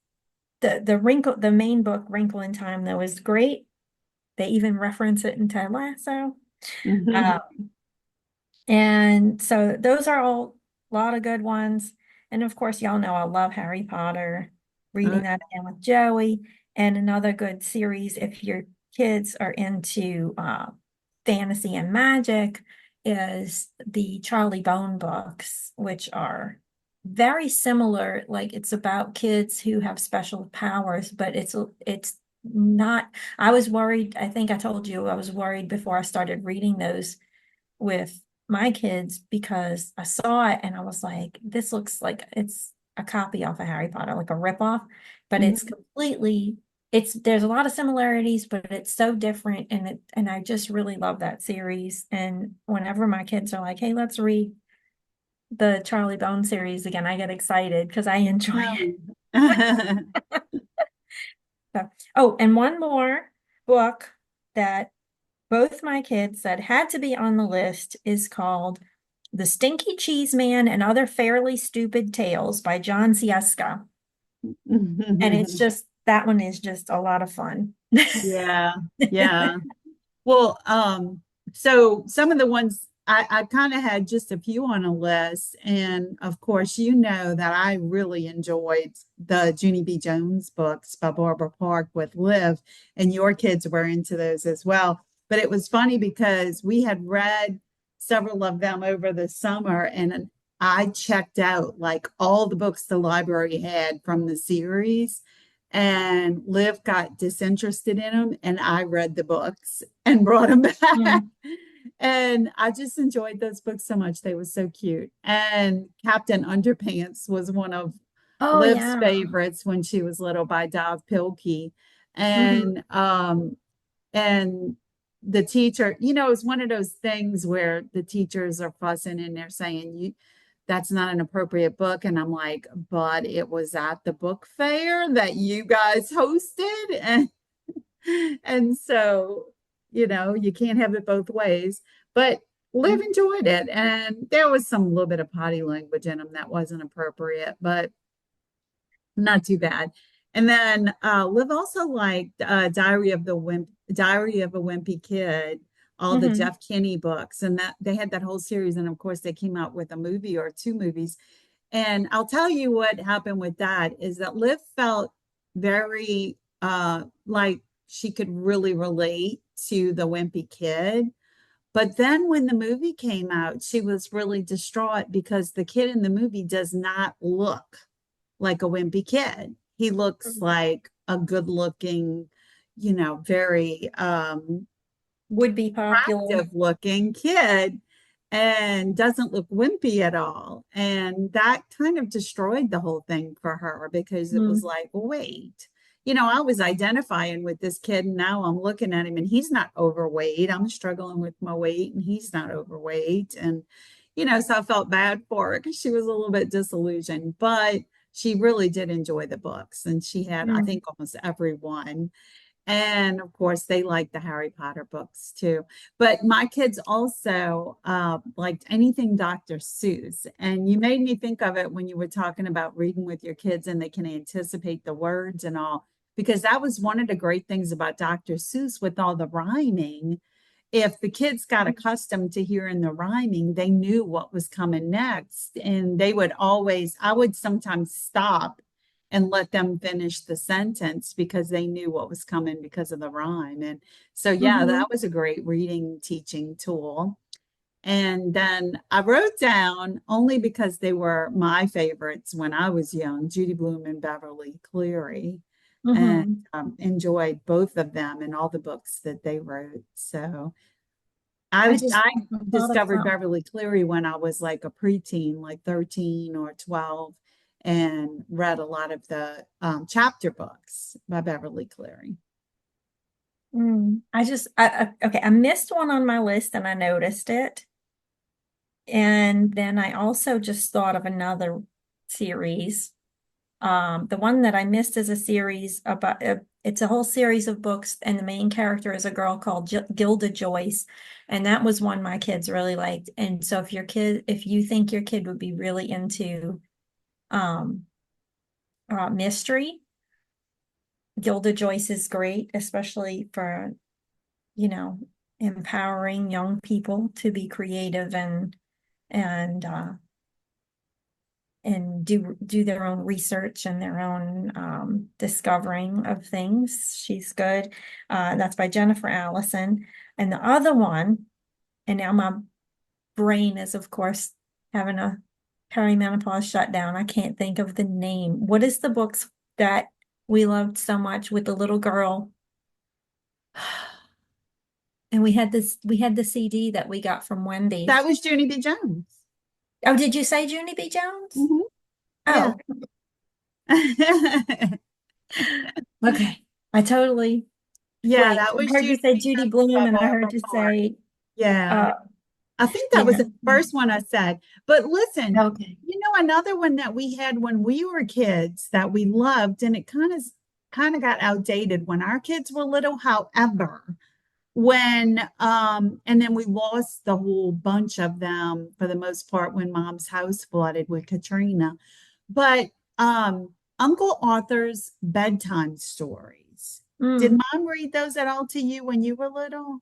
the main book, Wrinkle in Time, though, is great. They even reference it in Ted Lasso. And so those are all a lot of good ones. And of course, y'all know I love Harry Potter, reading that again with Joey. And another good series, if your kids are into fantasy and magic, is the Charlie Bone books, which are very similar. Like, it's about kids who have special powers, but it's not. I was worried. I think I told you I was worried before I started reading those with my kids, because I saw it and I was like, this looks like it's a copy off of Harry Potter, like a ripoff, but it's completely, there's a lot of similarities, but it's so different. And I just really love that series. And whenever my kids are like, hey, let's read the Charlie Bone series again, I get excited because I enjoy it. So, and one more book that both my kids said had to be on the list is called The Stinky Cheese Man and Other Fairly Stupid Tales by John Sieska. And it's just, that one is just a lot of fun. Yeah, yeah. Well, so some of the ones I kind of had just a few on a list. And of course, that I really enjoyed the Junie B. Jones books by Barbara Park with Liv, and your kids were into those as well. But it was funny because we had read several of them over the summer, and I checked out like all the books the library had from the series. And Liv got disinterested in them, and I read the books and brought them back. And I just enjoyed those books so much. They were so cute. And Captain Underpants was one of Liv's favorites when she was little, by Dov Pilkey. And and the teacher, it's one of those things where the teachers are fussing and they're saying, that's not an appropriate book. And I'm like, but it was at the book fair that you guys hosted. And so, you can't have it both ways. But Liv enjoyed it. And there was some little bit of potty language in them that wasn't appropriate, but not too bad. And then Liv also liked Diary of a Wimpy Kid, all the Jeff Kinney books, and that they had that whole series. And of course, they came out with a movie or two movies. And I'll tell you what happened with that is that Liv felt very like she could really relate to the Wimpy Kid. But then when the movie came out, she was really distraught because the kid in the movie does not look like a wimpy kid. He looks like a good looking, very Would be popular. attractive looking kid and doesn't look wimpy at all. And that kind of destroyed the whole thing for her because it was Mm. like, wait, I was identifying with this kid and now I'm looking at him and he's not overweight. I'm struggling with my weight and he's not overweight. And, so I felt bad for her because she was a little bit disillusioned, but she really did enjoy the books and she had, I Mm. think, almost every one. And of course, they like the Harry Potter books too. But my kids also liked anything Dr. Seuss. And you made me think of it when you were talking about reading with your kids and they can anticipate the words and all, because that was one of the great things about Dr. Seuss with all the rhyming. If the kids got accustomed to hearing the rhyming, they knew what was coming next. And I would sometimes stop and let them finish the sentence because they knew what was coming because of the rhyme. And so, yeah, Mhm. that was a great reading teaching tool. And then I wrote down, only because they were my favorites when I was young, Judy Blume and Beverly Cleary, and Mhm. enjoyed both of them and all the books that they wrote. So I I just I thought of discovered something. Beverly Cleary when I was like a preteen, like 13 or 12, and read a lot of the chapter books by Beverly Cleary. Okay, I missed one on my list and I noticed it. And then I also just thought of another series. The one that I missed is a series about it's a whole series of books, and the main character is a girl called Gilda Joyce, and that was one my kids really liked. And so if you think your kid would be really into um mystery, Gilda Joyce is great, especially for, you know, empowering young people to be creative and do their own research and their own discovering of things. She's good. That's by Jennifer Allison. And the other one, and now my brain is, of course, having a perimenopause shutdown. I can't think of the name. What is the books that we loved so much with the little girl? And we had the CD that we got from That Wendy's. was Junie B. Jones. Oh, did you say Junie B. Jones? Mhm. Yeah. Oh, okay. I totally Yeah, flaked. that I was heard you Junie say B. Judy Jones Bloom, by and I heard Barbara you Hart. say, Yeah. uh, I think that was yeah. the first one I said. But listen, Okay. another one that we had when we were kids that we loved, and it kind of got outdated when our kids were little. However, when and then we lost the whole bunch of them for the most part when Mom's house flooded with Katrina. But Uncle Arthur's bedtime stories. Did Mm. Mom read those at all to you when you were little?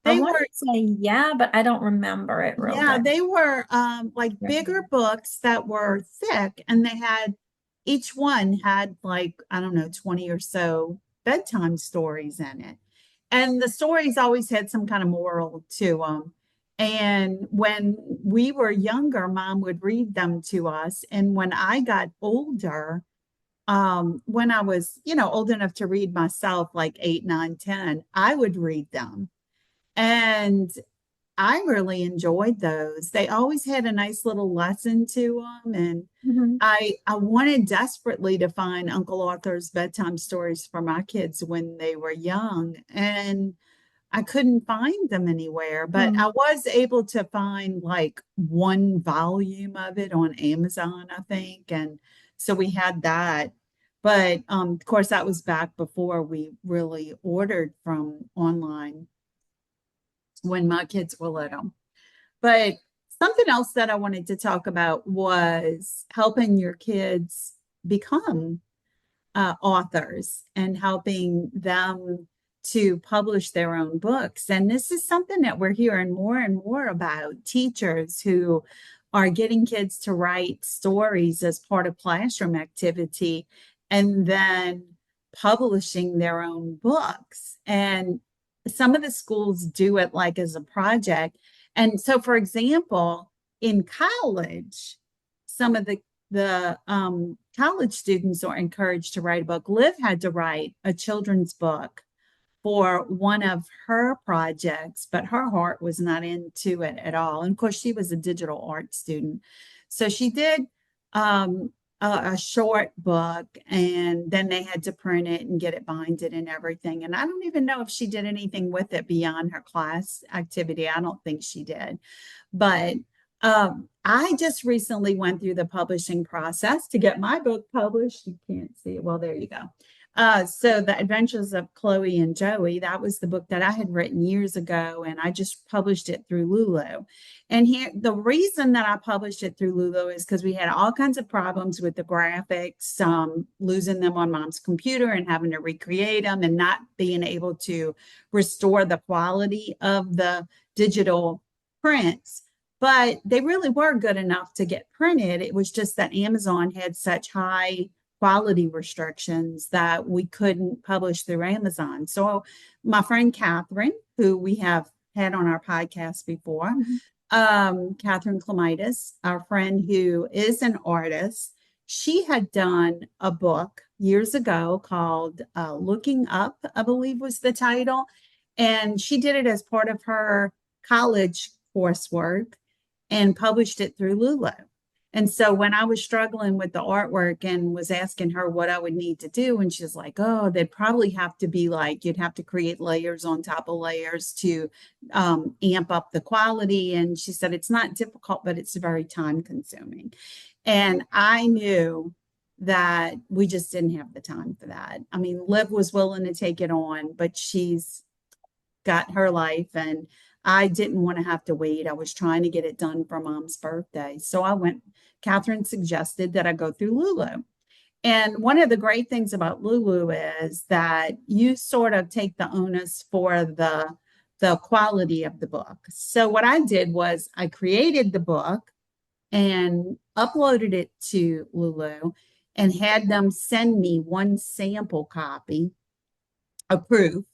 I They want were to say yeah, but I don't remember it real Yeah, good. they were like bigger books that were thick, and each one had like, I don't know, 20 or so bedtime stories in it. And the stories always had some kind of moral to them. And when we were younger, Mom would read them to us. And when I got older, when I was, old enough to read myself, like 8, 9, 10, I would read them. And I really enjoyed those. They always had a nice little lesson to them, and Mhm. I wanted desperately to find Uncle Arthur's bedtime stories for my kids when they were young, and I couldn't find them anywhere. But I Mm. was able to find like one volume of it on Amazon, I think, and so we had that. But of course, that was back before we really ordered from online when my kids were little. But something else that I wanted to talk about was helping your kids become authors and helping them to publish their own books. And this is something that we're hearing more and more about teachers who are getting kids to write stories as part of classroom activity and then publishing their own books. And some of the schools do it like as a project. And so, for example, in college, some of the college students are encouraged to write a book. Liv had to write a children's book for one of her projects, but her heart was not into it at all. And of course, she was a digital art student. So she did a short book, and then they had to print it and get it binded and everything. And I don't even know if she did anything with it beyond her class activity. I don't think she did. But I just recently went through the publishing process to get my book published. You can't see it. Well, there you go. So The Adventures of Chloe and Joey, that was the book that I had written years ago, and I just published it through Lulu. And here, the reason that I published it through Lulu is because we had all kinds of problems with the graphics, losing them on mom's computer and having to recreate them and not being able to restore the quality of the digital prints. But they really were good enough to get printed. It was just that Amazon had such high quality restrictions that we couldn't publish through Amazon. So my friend Catherine, who we have had on our podcast before, Catherine Clemitis, our friend who is an artist, she had done a book years ago called Looking Up, I believe was the title. And she did it as part of her college coursework and published it through Lulu. And so when I was struggling with the artwork and was asking her what I would need to do, and she's like, oh, they'd probably have to be like, you'd have to create layers on top of layers to amp up the quality. And she said, it's not difficult, but it's very time consuming. And I knew that we just didn't have the time for that. I mean, Liv was willing to take it on, but she's got her life, and I didn't want to have to wait. I was trying to get it done for mom's birthday. So I went, Catherine suggested that I go through Lulu. And one of the great things about Lulu is that you sort of take the onus for the quality of the book. So what I did was I created the book and uploaded it to Lulu and had them send me one sample copy of proof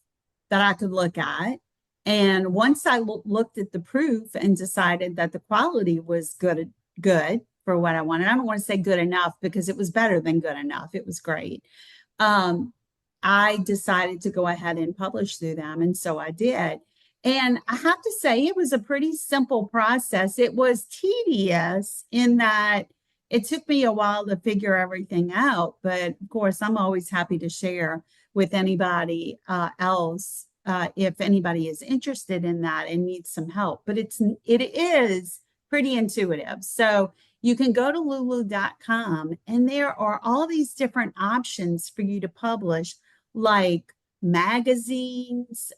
that I could look at. And once I looked at the proof and decided that the quality was good for what I wanted, I don't want to say good enough because it was better than good enough. It was great. I decided to go ahead and publish through them. And so I did. And I have to say, it was a pretty simple process. It was tedious in that it took me a while to figure everything out. But of course, I'm always happy to share with anybody else if anybody is interested in that and needs some help. But it is pretty intuitive. So you can go to lulu.com and there are all these different options for you to publish, like magazines,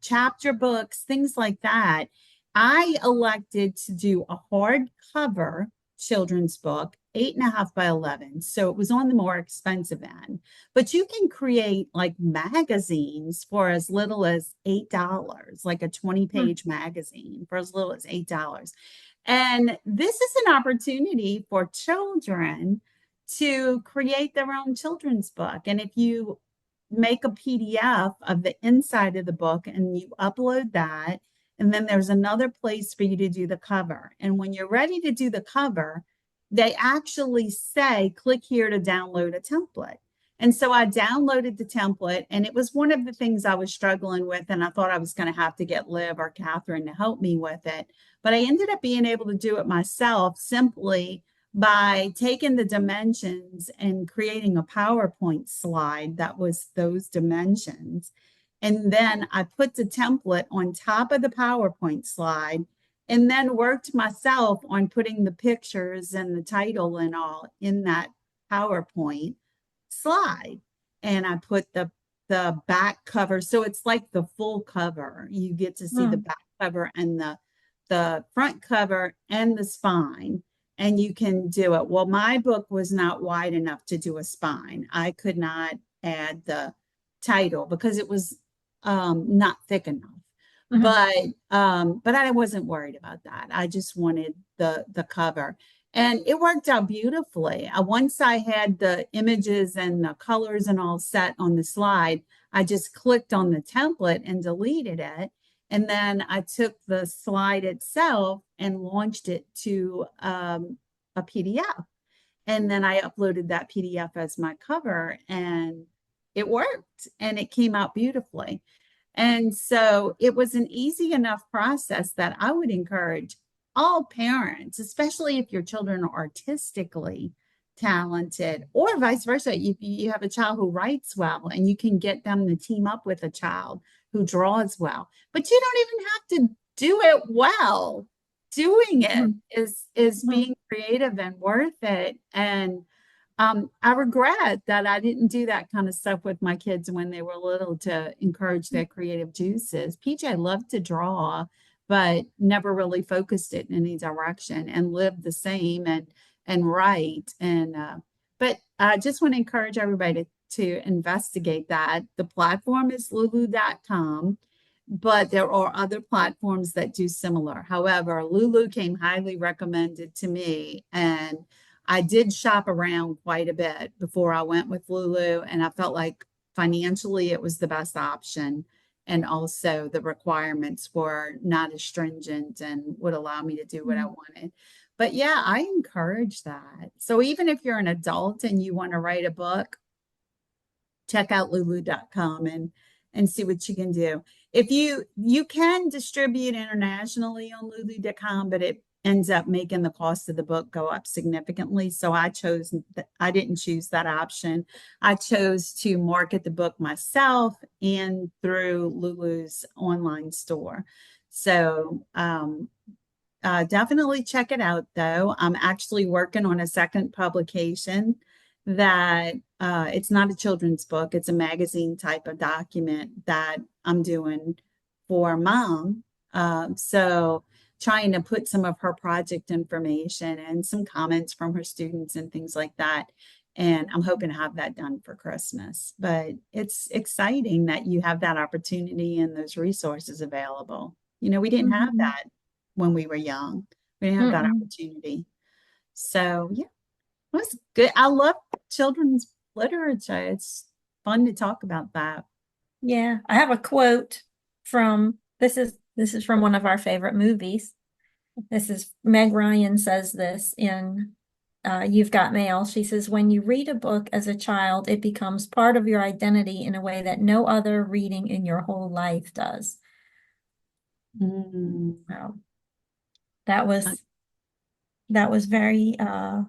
chapter books, things like that. I elected to do a hardcover children's book, 8.5 by 11. So it was on the more expensive end. But you can create like magazines for as little as $8, like a 20-page magazine for as little as $8. And this is an opportunity for children to create their own children's book. And if you make a PDF of the inside of the book and you upload that, and then there's another place for you to do the cover. And when you're ready to do the cover, they actually say, click here to download a template. And so I downloaded the template, and it was one of the things I was struggling with. And I thought I was going to have to get Liv or Catherine to help me with it. But I ended up being able to do it myself simply by taking the dimensions and creating a PowerPoint slide that was those dimensions. And then I put the template on top of the PowerPoint slide and then worked myself on putting the pictures and the title and all in that PowerPoint slide. And I put the back cover. So it's like the full cover. You get to see the back cover and the front cover and the spine. And you can do it. Well, my book was not wide enough to do a spine. I could not add the title because it was not thick enough. But I wasn't worried about that. I just wanted the cover, and it worked out beautifully. Once I had the images and the colors and all set on the slide, I just clicked on the template and deleted it. And then I took the slide itself and launched it to a PDF. And then I uploaded that PDF as my cover, and it worked and it came out beautifully. And so it was an easy enough process that I would encourage all parents, especially if your children are artistically talented, or vice versa. If you have a child who writes well and you can get them to team up with a child who draws well, but you don't even have to do it well. Doing it is being creative and worth it. And I regret that I didn't do that kind of stuff with my kids when they were little to encourage their creative juices. PJ loved to draw, but never really focused it in any direction, and lived the same and write. And but I just want to encourage everybody to investigate that. The platform is lulu.com, but there are other platforms that do similar. However, Lulu came highly recommended to me, and I did shop around quite a bit before I went with Lulu, and I felt like financially it was the best option. And also the requirements were not as stringent and would allow me to do what I wanted. But yeah, I encourage that. So even if you're an adult and you want to write a book, check out lulu.com and see what you can do. If you can distribute internationally on lulu.com, but it ends up making the cost of the book go up significantly. So I didn't choose that option. I chose to market the book myself and through Lulu's online store. So definitely check it out, though. I'm actually working on a second publication that it's not a children's book. It's a magazine type of document that I'm doing for mom. So trying to put some of her project information and some comments from her students and things like that. And I'm hoping to have that done for Christmas. But it's exciting that you have that opportunity and those resources available. We didn't have that when we were young. We didn't have that opportunity. So yeah, it was good. I love children's literature. It's fun to talk about that. Yeah, I have a quote from this is from one of our favorite movies. This is Meg Ryan says this in You've Got Mail. She says, when you read a book as a child, it becomes part of your identity in a way that no other reading in your whole life does. Wow. That was very a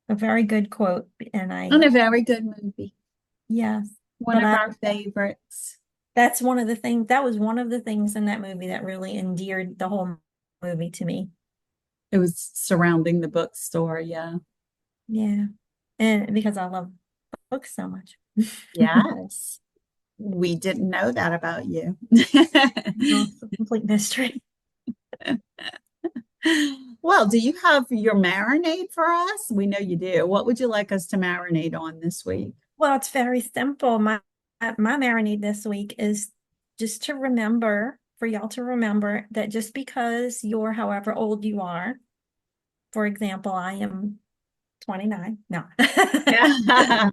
very good quote. And a very good movie. Yes. One of our favorites. That was one of the things in that movie that really endeared the whole movie to me. It was surrounding the bookstore, yeah. Yeah. And because I love books so much. Yes. We didn't know that about you. It's a complete mystery. Well, do you have your marinade for us? We know you do. What would you like us to marinate on this week? Well, it's very simple. My marinade this week is just to remember, for y'all to remember that just because you're however old you are, for example, I am 29. No. Yeah.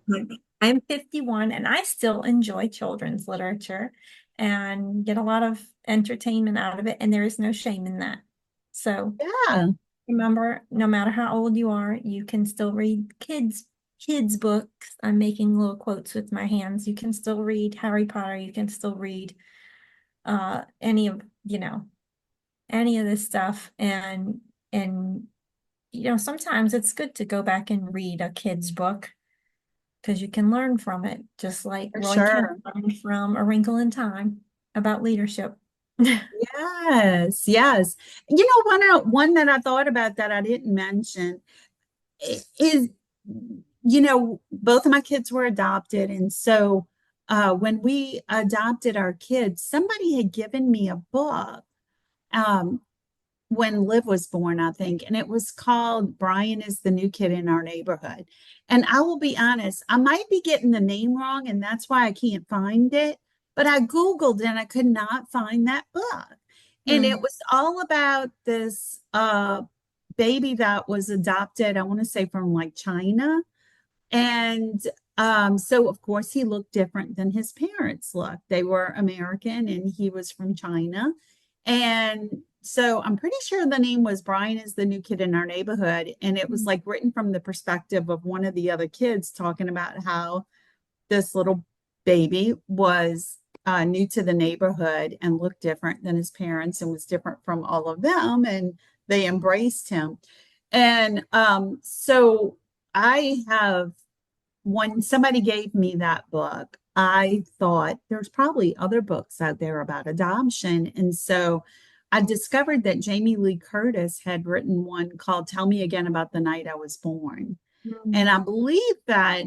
I'm 51 and I still enjoy children's literature and get a lot of entertainment out of it. And there is no shame in that. So Yeah. remember, no matter how old you are, you can still read kids books. I'm making little quotes with my hands. You can still read Harry Potter. You can still read any of this stuff. And sometimes it's good to go back and read a kid's book because you can learn from it, just like Roy Kent learned from A Wrinkle in Time about leadership. Yes, yes. One that I thought about that I didn't mention is, both of my kids were adopted. And so when we adopted our kids, somebody had given me a book when Liv was born, I think, and it was called Brian is the New Kid in Our Neighborhood. And I will be honest, I might be getting the name wrong, and that's why I can't find it. But I Googled and I could not find that book. And it was all about this baby that was adopted, I want to say from like China. And So of course he looked different than his parents looked. They were American and he was from China. And so I'm pretty sure the name was Brian is the New Kid in Our Neighborhood. And it was like written from the perspective of one of the other kids talking about how this little baby was new to the neighborhood and looked different than his parents and was different from all of them. And they embraced him. And so I have, when somebody gave me that book, I thought there's probably other books out there about adoption. And so I discovered that Jamie Lee Curtis had written one called Tell Me Again About the Night I Was Born. And I believe that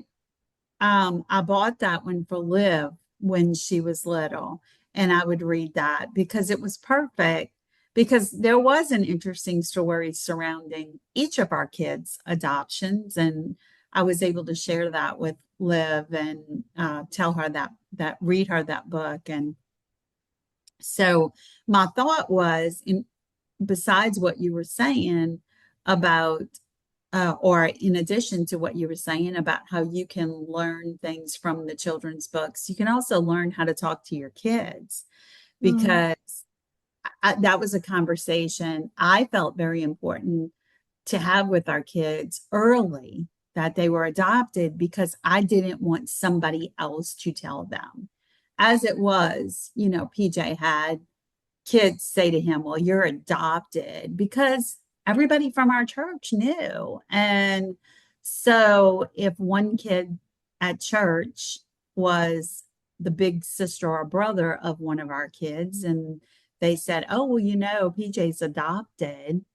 I bought that one for Liv when she was little, and I would read that because it was perfect. Because there was an interesting story surrounding each of our kids' adoptions, and I was able to share that with Liv and tell her that read her that book. And so my thought was, besides what you were saying about or in addition to what you were saying about how you can learn things from the children's books, you can also learn how to talk to your kids because that was a conversation I felt very important to have with our kids early, that they were adopted, because I didn't want somebody else to tell them. As it was, PJ had kids say to him, well, you're adopted, because everybody from our church knew. And so if one kid at church was the big sister or brother of one of our kids, and they said, oh, well, PJ's adopted.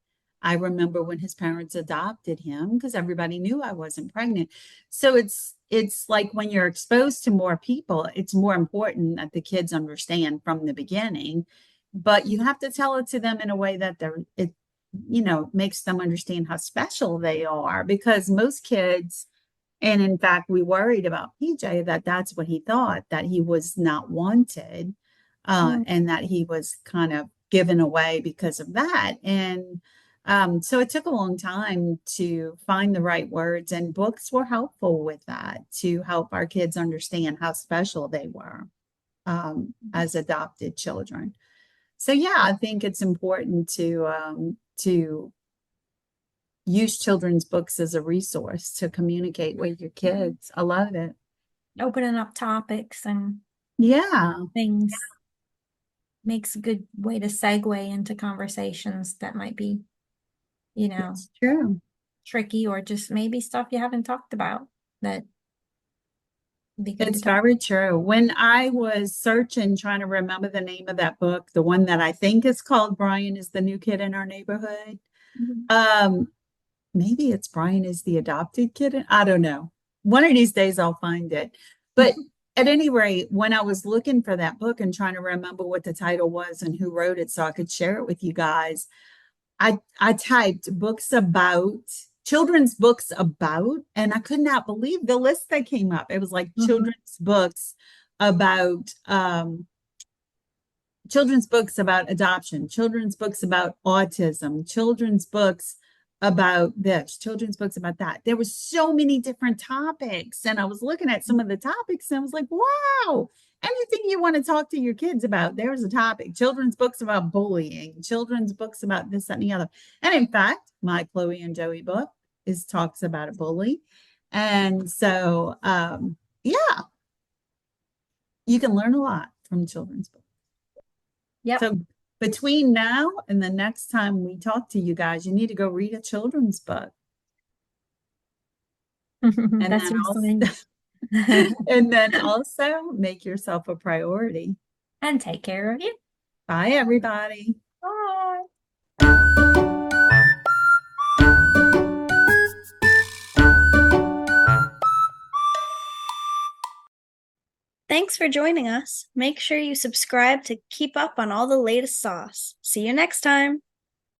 I remember when his parents adopted him because everybody knew I wasn't pregnant. So it's like when you're exposed to more people, it's more important that the kids understand from the beginning, but you have to tell it to them in a way that it makes them understand how special they are, because most kids, and in fact, we worried about PJ that that's what he thought, that he was not wanted, and that he was kind of given away because of that. And so it took a long time to find the right words, and books were helpful with that to help our kids understand how special they were as adopted children. So yeah, I think it's important to use children's books as a resource to communicate with your kids. I love it. Opening up topics and Yeah, things makes a good way to segue into conversations that might be, it's true. tricky, or just maybe stuff you haven't talked about that would be good It's to talk. very true. When I was searching, trying to remember the name of that book, the one that I think is called Brian is the New Kid in Our Neighborhood. Maybe it's Brian is the Adopted Kid. I don't know. One of these days I'll find it. But at any rate, when I was looking for that book and trying to remember what the title was and who wrote it so I could share it with you guys, I typed children's books about, and I could not believe the list that came up. It was like children's books about adoption, children's books about autism, children's books about this, children's books about that. There were so many different topics, and I was looking at some of the topics and I was like, wow, anything you want to talk to your kids about, there's a topic. Children's books about bullying, children's books about this, that, and the other. And in fact, my Chloe and Joey book talks about a bully. And so yeah, you can learn a lot from children's books. Yep. So between now and the next time we talk to you guys, you need to go read a children's book. And That's then also and then also make yourself a priority. and take care of you. Bye, everybody. Bye. Thanks for joining us. Make sure you subscribe to keep up on all the latest sauce. See you next time.